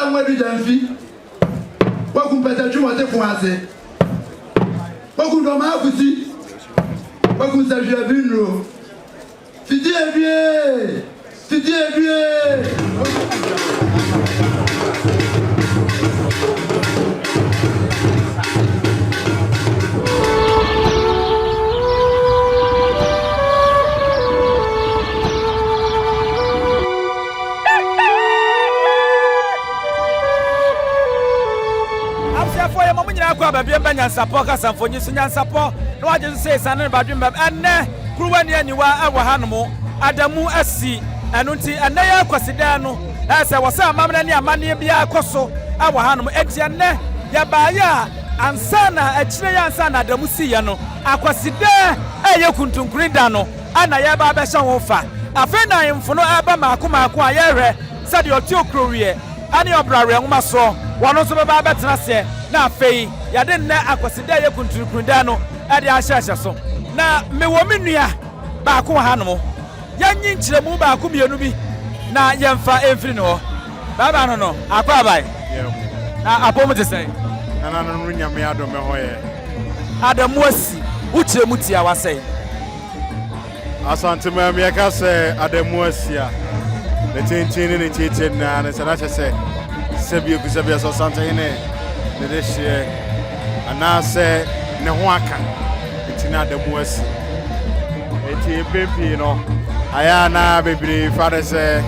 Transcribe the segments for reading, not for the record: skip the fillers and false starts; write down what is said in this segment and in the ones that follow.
Wada Wadi Janfi. Wakum Peta Jumate Kwase. Wakum Doma Akusi. Wakum Sajia Binro. Fidie Vie. Fidie Vie. Kwa babia Nyansapo ka samfonyi so Nyansapo no waje say sanen badwem bab enne kuruwa ne aniwa awa hanom adamu asi eno nti enne ya Akwasidae no ese wasa amamna ne amane bia akoso awa hanom enti enne ya baaya ansana akire ya ansana adamu si ya no Akwasidae eye Kuntunkuni da no ana ya ba be hye ho fa afa na yemfo no aba maako ayere sade oti okrowie ani obrare nwoma so wono so be ba betena se na afei yade nna Akwasidae ye Kuntunkuni da no ade ahyehye so na mewo menua baako hanom yanyi nkyeremu baako mienu bi na yemfa emfiri no baba no akwa abai na apom te sei na no nyame adome hoye adamu asi ukyeremu tia wasei Asante ma me ka se adamu asi a ne tintin ne tintin na ne sana se sebie ku sebie so sante ne de hye anase ne ho aka etina adamu asi eti epepi no aya na bebre fare se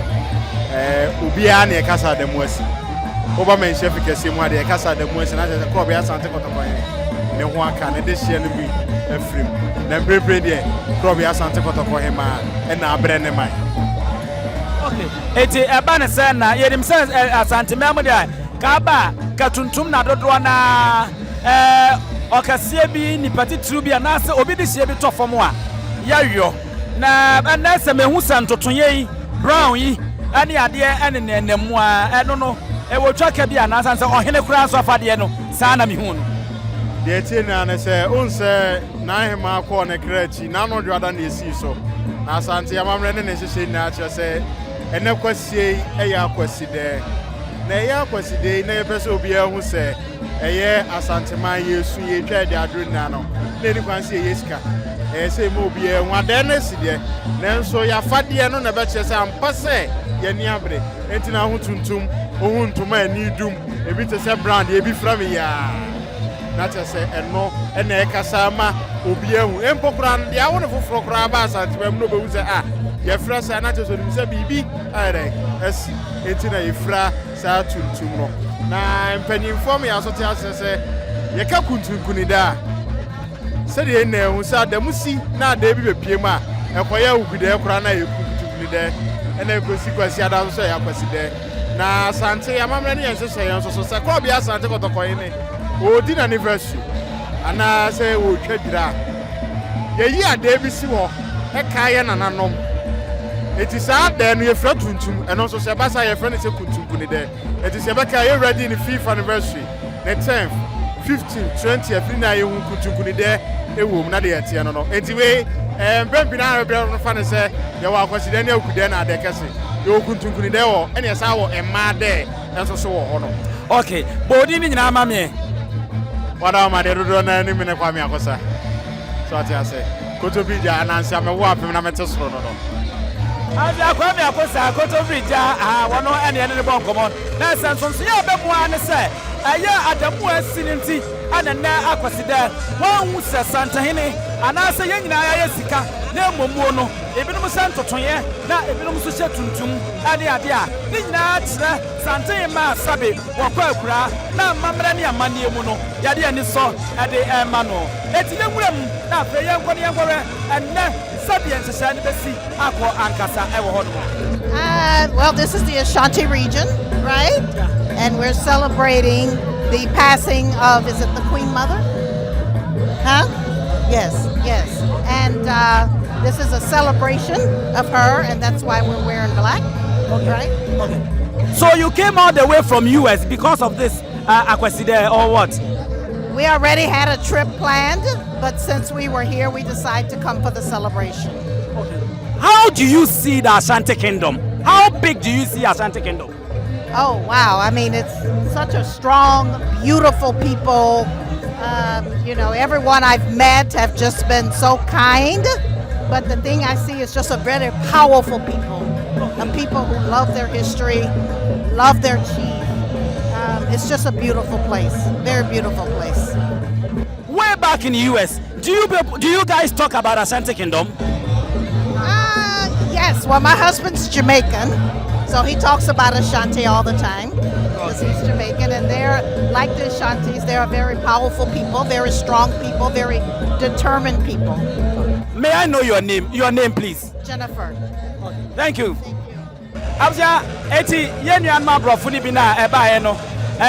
obi a ne kasa adamu asi oba men chef kese mu ade kasa adamu asi na se ko be asante kotokon ne ho aka ne de hye no bi afrim na bebre de ko be asante kotokon he ma na abre ne mai okay eti eba ne se na yedim se asante memu de ka ba katuntum na dodo na okasie bi ni patitru bi anase obi de hye bi tofom a yayo na anase mehu santotonye yi brown yi ani ade ene nenemu a eno no wotwa ka bi anase ohene kura so afade no saa na mehu no de tie na ne se onse na hema ko ne krachi na no dwada na esi so na asante amamre ne hyehyɛ na akye se ene kwasie eya Akwasidae na eya Akwasidae na yepese obi ahu se eye asante man yesu ye twa de adru na no na ni kwan se yeska se mo obi ahu ade na sidie nanso ya fade no na be kye se ampa se ye ni abre enti na hu tuntum ohun ntuma ani dum ebi te se brand ebi fra me ya na te se eno ena e kasa ma obi ahu empokra ndi awo ne foforo kra ba asante mam no be hu se ye fra se na te so nim se bibi are esi enti na ye fra sa tuntum no na mpanimfo me aso te ase se ye ka Kuntunkuni da se de na ehu se adamusi na ada bi bepie ma ekoya ugude kra na ye Kuntunkuni da ena ekosi kwasi ada so ya Akwasidae na asante amamre ne yenhyehyɛ yen so se ko bia asante kotokon ne odi na anniversary ana se wo twadira ye yi ada bi si wo e ka ye nananom eti sa da no ye fra tuntum eno so se ba sa ye fra ne se Kuntunkuni da eti se be ka ye ready in the 5th anniversary the 10th 15th 20th na ye hu Kuntunkuni da e wo mu na de yete no no enti we mbembi na rebra no fa ne se ye wa Akwasidae ne akude na de kese ye Kuntunkuni da wo ene sa wo emma de enso so wo ho no okay bodi ni nyina amame wada ma de dodo na ni mene kwa me akosa so ati ase kotobija anansi amewo apem na mete soro no Azi akwa me akosa kotobija wono ene ne bon komon na sanso ya bemu ane se aya adamu asininti anana Akwasidae won se santahene anase yenyina ya sika na momuo no ebinom santotonye na ebinom so hye tuntum ade ade a ni nyina kire santahe ma sabe wakwa akura na mamra ne amane mu no yade ani so ade ema no etinye nwuram na afa yenkone yenkore enne sabe yenhyehya ne besi akọ ankasa ewo ho no well, this is the Ashanti region, right? Yeah. And we're celebrating the passing of, is it the Queen Mother? Huh? Yes. And this is a celebration of her, and that's why we're wearing black, okay. Right? Okay. So you came all the way from US because of this Akwasidae or what? We already had a trip planned, but since we were here, we decided to come for the celebration. Okay. How do you see the Ashanti Kingdom? How big do you see Ashanti Kingdom? Oh, wow. I mean, it's such a strong, beautiful people. Everyone I've met have just been so kind. But the thing I see is just a very powerful people. People who love their history, love their chief. It's just a beautiful place. Very beautiful place. Way back in the U.S., do you guys talk about Ashanti Kingdom? Yes. Well, my husband's Jamaican, so he talks about Ashanti all the time because he's Jamaican, and they're like the Ashantis. They are very powerful people, very strong people, very determined people. May I know your name? Your name, please. Jennifer. Thank you. Abja, eti yenyan ma brofo ni bi na eba ye no,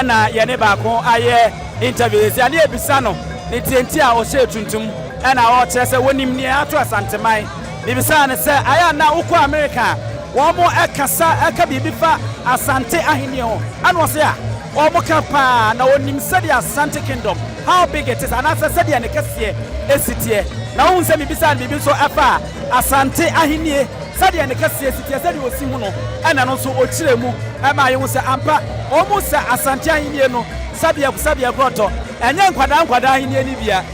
na ye ne ba ko aye interviews ya ne ebisa no, ne tienti a o se tuntum, na o kire se wonim ne ato asanteman. Bibisa ne se aya na ukọ America, wo mo ekasa eka bibi fa Asante ahini ho. Ana o se a, wo mo ka pa na onim se the Asante Kingdom. How big it is, and as I said, the Anekasie, Esitie. Now, who send me beside me so afa Asante ahini. Sadia ne kase sitia sadia osi hu no ana no so ochiremu ama ye say ampa almost Asante ahini no sabia groto enye nkwada ahini ni bia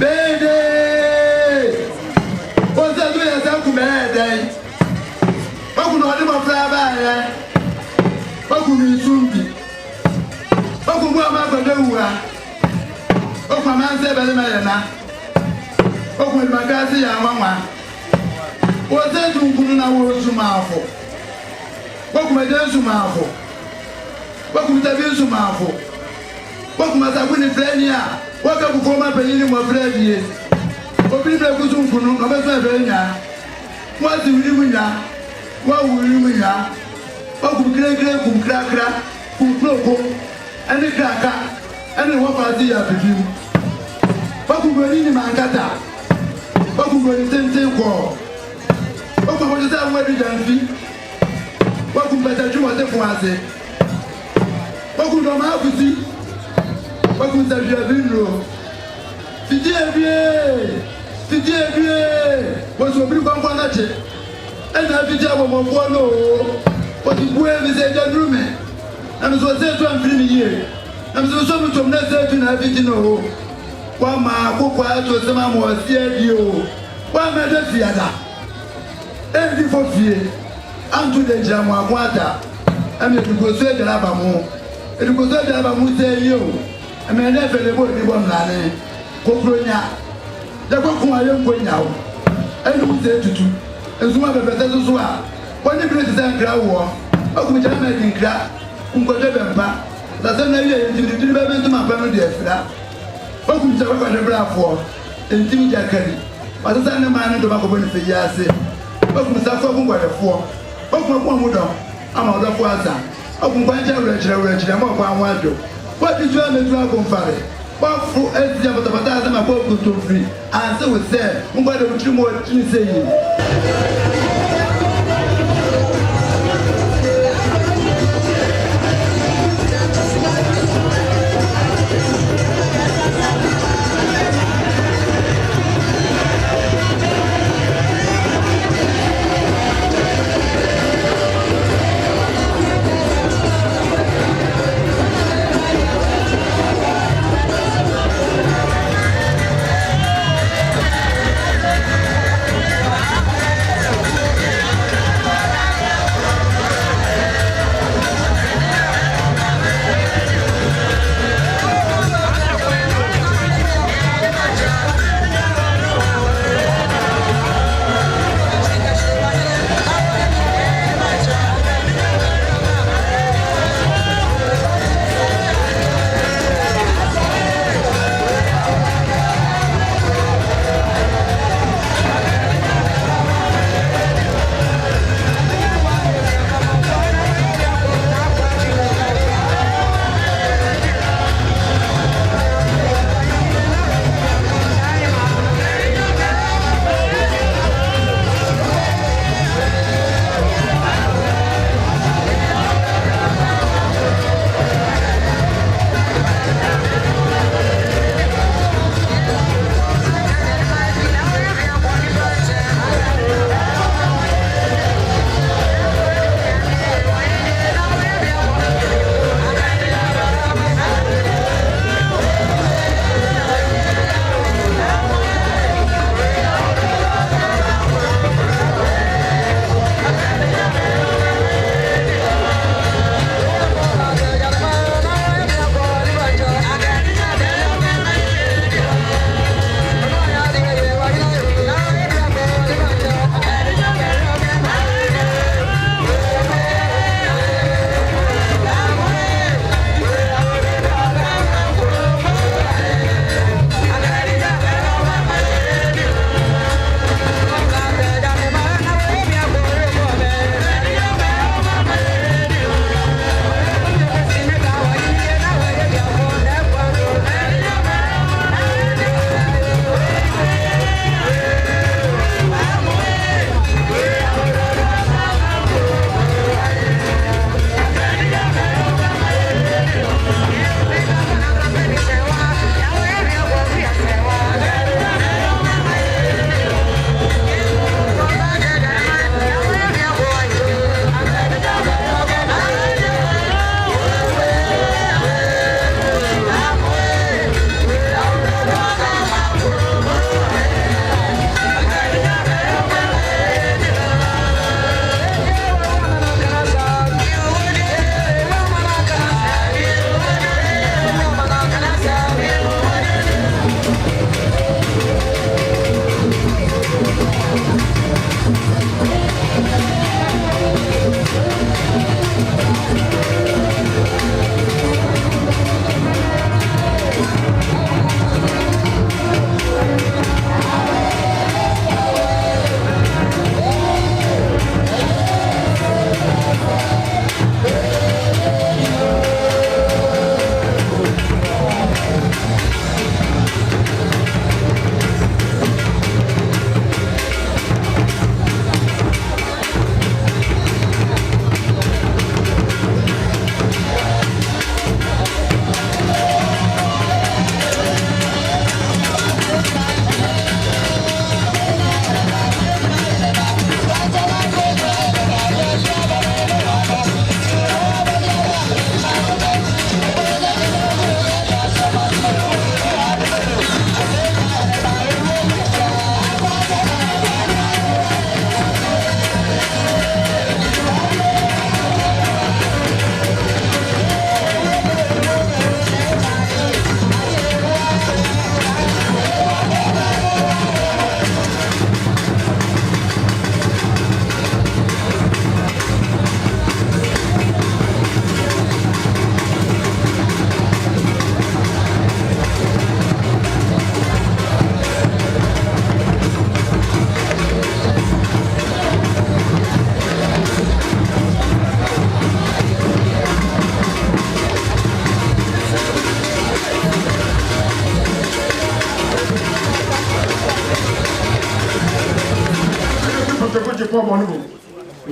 bede oza do ya sa ku mere dai oku no de mo fra ba ye oku ni sumbi oku mu ama gbede wuwa oku ama nse bele ma na okwe magazi ya mama wote tunkunu na wozumafo okwe dezumafo okwe tabizumafo okwe mazakuni frenia waka kukoma penyini mwa fredie obibile kuzunkunu ngabezo frenia mwazi ulimunya wa ulimunya okwe krekre kumkrakra kumkloko ani kraka ani wafazi ya bibimu okwe nini mangata Wakumbe tente ko. Wakumbe za mwedi janfi. Wakumbe tajuma te fuaze. Wakumbe ma akuti. Wakumbe tajua binro. Fidie bien. Waso bi kwa kwa nache. Ena fidie wa mo no. Wati buwe bize jandrume. Na mzo zetu amfini ye. Na mzo so mtu mneze tu na fidie no. Wa ma kokwa to sema mo sie dio wa me de fiada e di fo fie antu de jamu akwata ame dugo so e dara ba mo e dugo so e dara ba mo se yo ame ne fele bo di bo nlane kokronya de kokun aye nkonya wo e du se tutu ezuma be bete so a woni bi se nkra wo okum jara me di nkra nkoje be mpa da se na ye ndi di be be ntuma pa no de afira okum jara kwa de brafo entimi jakari pasasa ne ma ne do makobo ne fe yase okum sa fo gungwarefo okum ko mu do ama do fo asa okum kwa nja wure ma kwa anwado what did you make to go fare what fu ezi ya bata asa ma ko Kuntunkuni and say we say ngwade mutri mo tini say yi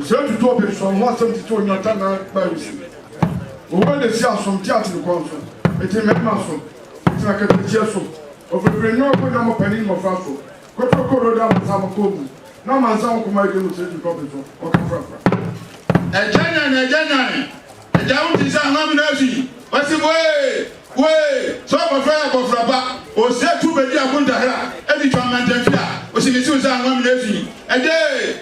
to do it from 172 in your time by when they see us from theatre to council, it's a member, it's like a teacher. Of a renewal program of penny of Faso. What to call down Samakobu. No man's own commodity to public or a January. A down is a nomination. What's the way? So a fire of Rabba or set to be a Bunda, every time and was in the Susan nomination. A day,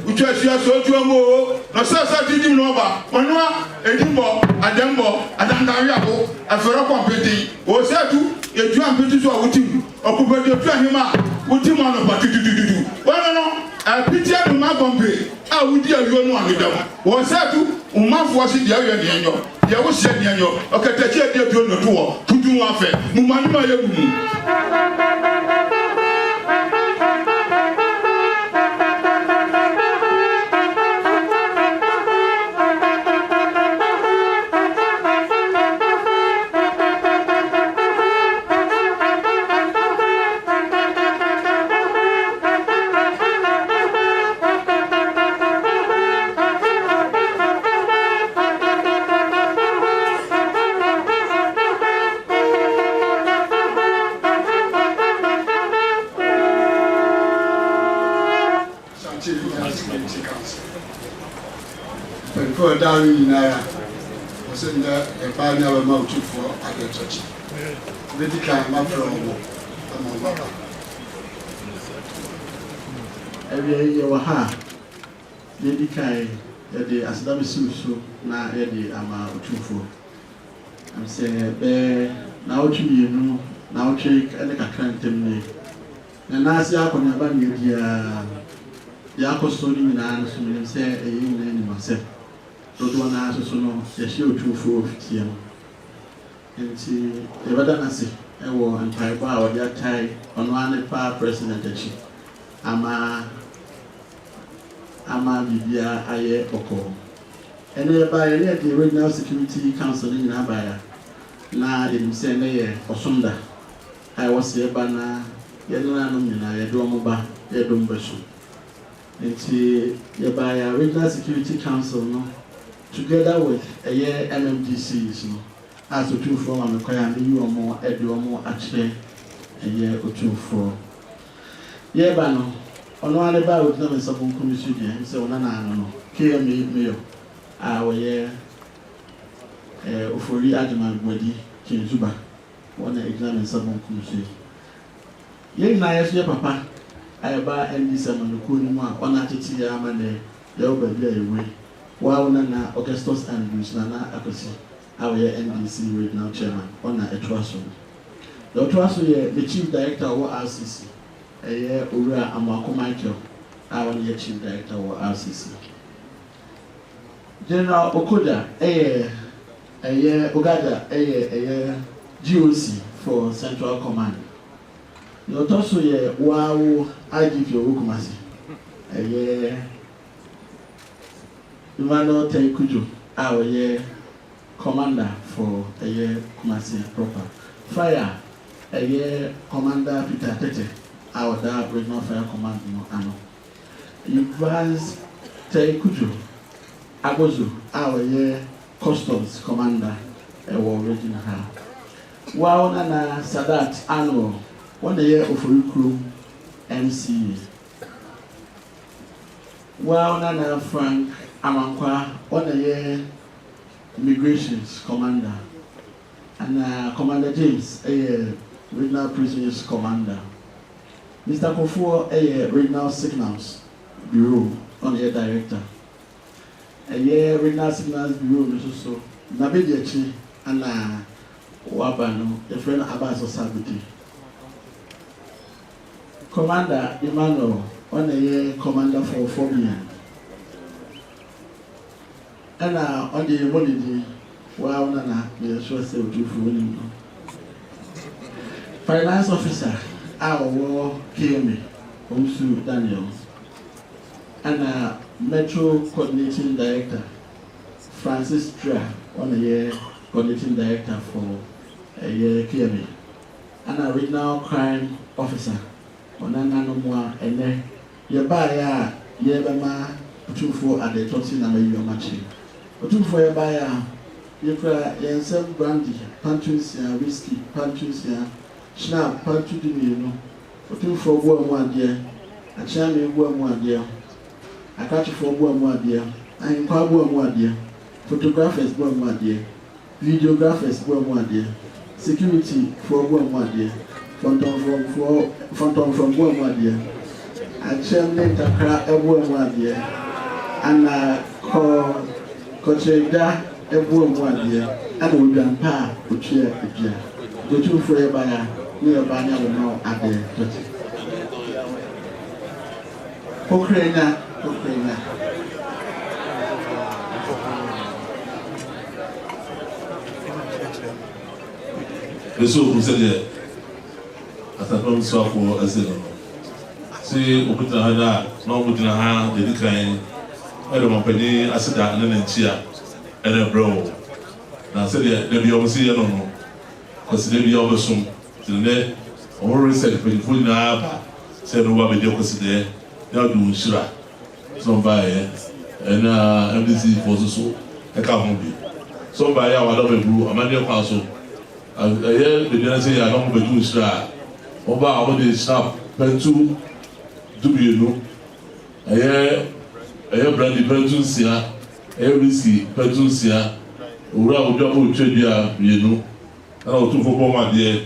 which was your so to a more, no such didn't know about. One a dimbo, a dembo, a dandariabo, a ferro competing, or set to. You jump into a wooden, or put your hima, wooden man of do. Well, no, I pity the Mabombe. I would dear you one with them. Was that to Umaf was it the Ariano? There was said Yano, okay, take care of your tour to do one fair. Mumanima Yamu. For Darwin, I was in the Appiah of Otumfuo at the church. Medical, my friend, every year, Waha, medical, the Asadabi now Eddie Ama Otumfuo. I'm saying, Bear, now to you know, now take and a crank. And as Yakon Abani, Yakostoni in answer, say a young man myself. Dodo na so no ye hye Otumfuo fitie no enti e bada na se e wo antaiba a wodi atai ono ane pa president achi ama bibia aye oko ene ba ye ne the regional security council ni na ba ya na e mse ne ye osumda ai wose ba na ye na no nyina ye do mo ba ye do mbeso enti ye ba ya regional security council no together with a year MMDCs, as Otumfuo and Akwasidae, you are more actually a year Otumfuo. Yeah, Bano, on one about Nyansapo Tv, so no, KMA Mayo, our year Ofori Adama Gwedi, Kinzuba, one exam in Sabon Commission. Yea, Naya, Papa, I buy ND7 Kuntunkuni, one attitude, Amane, the open way. Wow, Nana Augustus Andrews, Nana Akwasidae, our NDC regional chairman, Ona Etwaso. The Etwaso, the chief director of RCC, a year Ura Amako Michael, our chief director of RCC. General Okoda, a year Ogada, a year GOC for Central Command. The Etwaso, wow, I give you Ukumasi, a year. Emmanuel Kujo, our year commander for a year Kumasi proper. Fire, a year commander Peter Tete, our regional fire command no ano. Advance Kujo, Agozu, our year customs commander, a war regional. Wow, Nana Sadat annual, 1 year of recruit MC. Wow, Nana Frank Amankwa, 1 year immigrations commander, and Commander James, a regional prisoners commander. Mr. Kuntunkuni, a regional signals bureau, 1 year director. A year regional signals bureau, also Nabediachi, and Wabano, a friend Abbas Osabiti. Commander Emmanuel, 1 year commander for Phobia. And on the money, wow, Nana, we are sure say Otumfuo. Finance officer, our war KMA, Omsu Daniel. And Metro coordinating director, Francis Dra, 1 year coordinating director for a year KMA. And a regional crime officer, Onana no more, and then Yabaya, Yabama, Otumfuo at the Toti na mayi amachi. Otumfuo ya baya yekra yensem brandy, pantries ya whiskey, pantries ya schnapp, pantry dinero. Otumfuo bo amu ade, achame bo amu ade. Akachifo bo amu ade, ahinkwa bo amu ade. Photographers bo amu ade, videographers bo amu ade. Security for bo amu ade. Phantom from bo amu ade. Achame takra ebo amu ade. Ana kocheda ebu omwadie ana odwampa otwe edua Otumfuo ya baya ni obanya wo no ade toti Ukraine Eso kusede atapam swafo aseno si okuta hana na omudina ha dedikan ero mapani asida na nanchia ere bro na se de bi omusi ye no kwaside bi obesum tine o research pe fu na ba se no wa be de kwaside na du nshira so ba ye na MDC for so e ka ho bi so ba ya wa do be bru amade kwa so aye de bi na se ya no be du nshira o ba o de snap pentu dubienu aye brandy pentu sia whiskey pentu sia owura ojo bo twedua bienu na Otumfuo bo made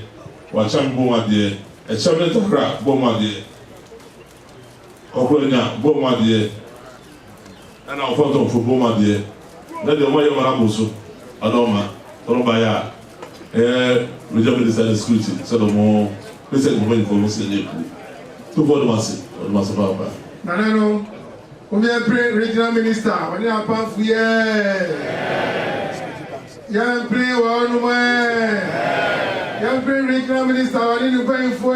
wa cham bo made e chame tokra bo made okonya bo made na Otumfuo bo made na de mo ye mara boso adoma toro ba ya regional minister security so do mo pese mo ni ko mo se le ku to for the masse ba Nanano, we are regional minister. When you are powerful, young play one way. Young play regional minister. When you are going for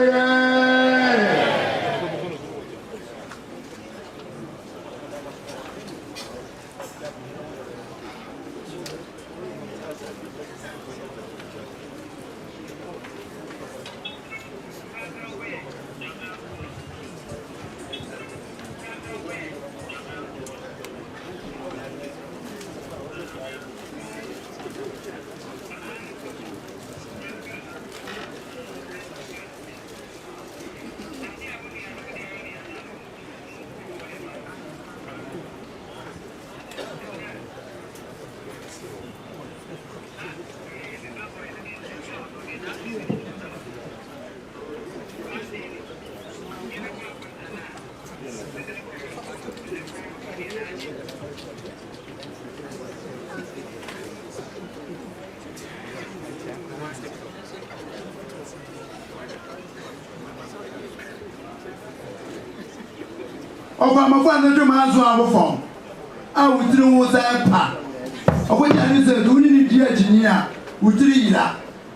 Oba mafua na dwuma azo abofom a wutiri wo sai pa oboja ni se du ni di agini a wutiri yira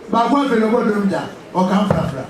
ba gwa fe no bodom ja o kan frafra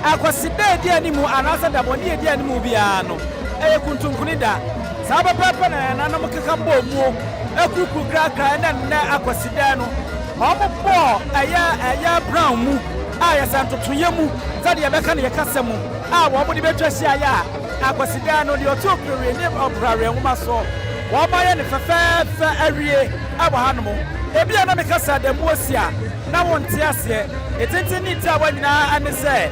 Akwasidae di animu anasa da boni di animu bia no Kuntunkuni da saba papa na nanam keka bo mu ekuku krakra na Akwasidae no omobo aya brown mu aya santotoye mu zade ya beka na yakasa mu wo mo de betwasi aya Akwasidae no de otokure ne obrare nwoma so wo ma ye ne fefe awie abo hanom ebia na mekasa da mu osia na wonte ase etenti ni ta wanyina anese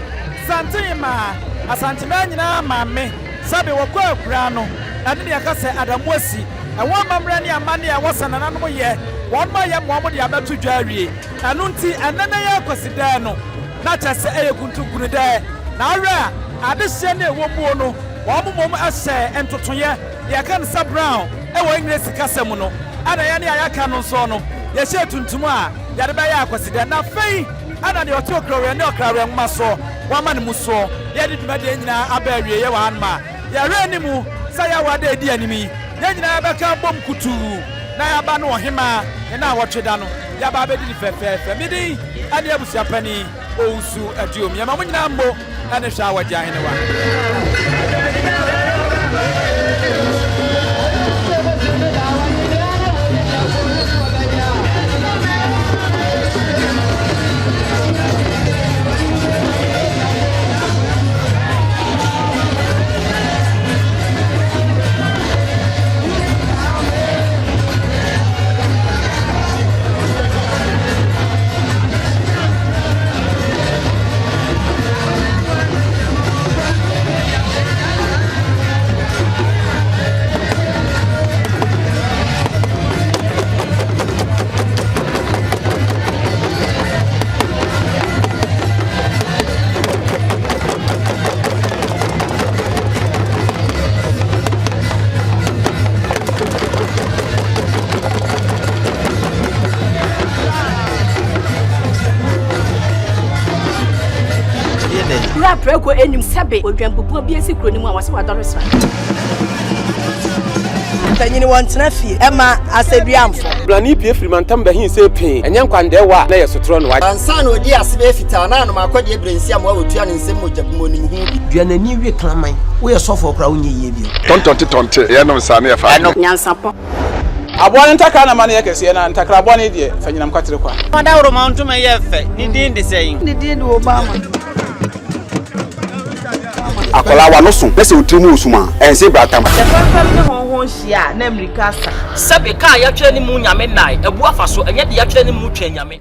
Santima, Ashanti nyina maame sabe wokwa akura no ade de aka se adamuasi ɛwɔ mamra ne amane a wɔsana nanom yɛ wɔn ma yɛ mo de abeto dwarie ɛno nti ɛnana yɛ Akwasidae no na kyase ɛyɛ Kuntunkuni dɛ na awra ade hye ne ɛwɔ mu no wɔn mom ahyɛ entotoyɛ de aka ne sa brown ɛwɔ English kasa mu no ana yɛ ne ayaka no nso no yɛ hyɛ tuntum a yɛde bɛyɛ Akwasidae na fei ana de otokro ne okra nwoma so wama ne muso ye de dwuma de nyina abawie ye wa anma ya re ni mu sa ya wa de di animi ye nyina beka bom kutu na ya ba no ohema na wotweda no ya ba be di fefefe mi di ade abusia pani ousu aduom ya ma mo nyina mbo na ne hwa wa gya hene wa Preko enim sabe odwampopo bi esi kroni mu a wase wadore sra tanyini wontena fie ema aseduamfo blani pie frimantam bahin se pin enye nkwande wa na yesotro no wa ansa na odi asebe fita na no makodi ebrensi am wa otua ne nsem mojabumo nim hu duanani wie klaman wo ye sofo okra wo nye ye bi tontonte ye no nsa na ye fa nyansapo abone ntakra na mane ye kese na ntakra abone die fanyinam kwatere kwa wada woro mantum ye fe ni din de sei ni din de Obama akola wa no so pese otrimu osuma ense bratam efafam ne honhon hia na America sa sabe ka ya twa ni mu nyame nai ebu afa so enye de ya twa ni mu twa nyame